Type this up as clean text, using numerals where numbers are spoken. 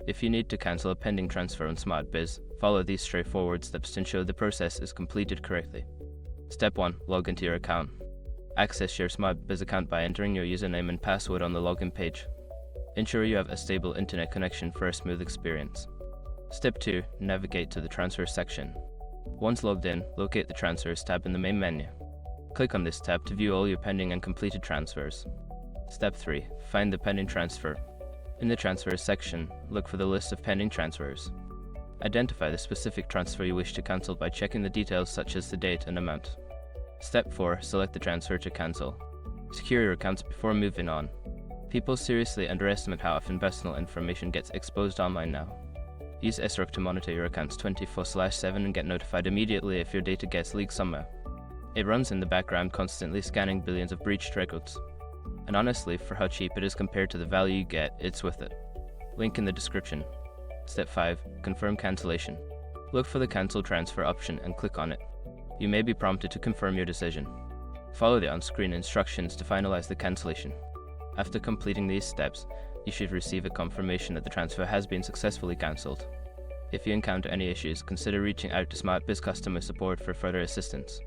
If you need to cancel a pending transfer on SmartBiz, follow these straightforward steps to ensure the process is completed correctly. Step 1. Log into your account. Access your SmartBiz account by entering your username and password on the login page. Ensure you have a stable internet connection for a smooth experience. Step 2. Navigate to the transfer section. Once logged in, locate the Transfers tab in the main menu. Click on this tab to view all your pending and completed transfers. Step 3. Find the pending transfer. In the Transfers section, look for the list of pending transfers. Identify the specific transfer you wish to cancel by checking the details such as the date and amount. Step 4. Select the transfer to cancel. Secure your accounts before moving on. People seriously underestimate how often personal information gets exposed online now. Use SROC to monitor your accounts 24/7 and get notified immediately if your data gets leaked somewhere. It runs in the background, constantly scanning billions of breached records. And honestly, for how cheap it is compared to the value you get, it's worth it. Link in the description. Step 5. Confirm cancellation. Look for the Cancel Transfer option and click on it. You may be prompted to confirm your decision. Follow the on-screen instructions to finalize the cancellation. After completing these steps, you should receive a confirmation that the transfer has been successfully cancelled. If you encounter any issues, consider reaching out to SmartBiz customer support for further assistance.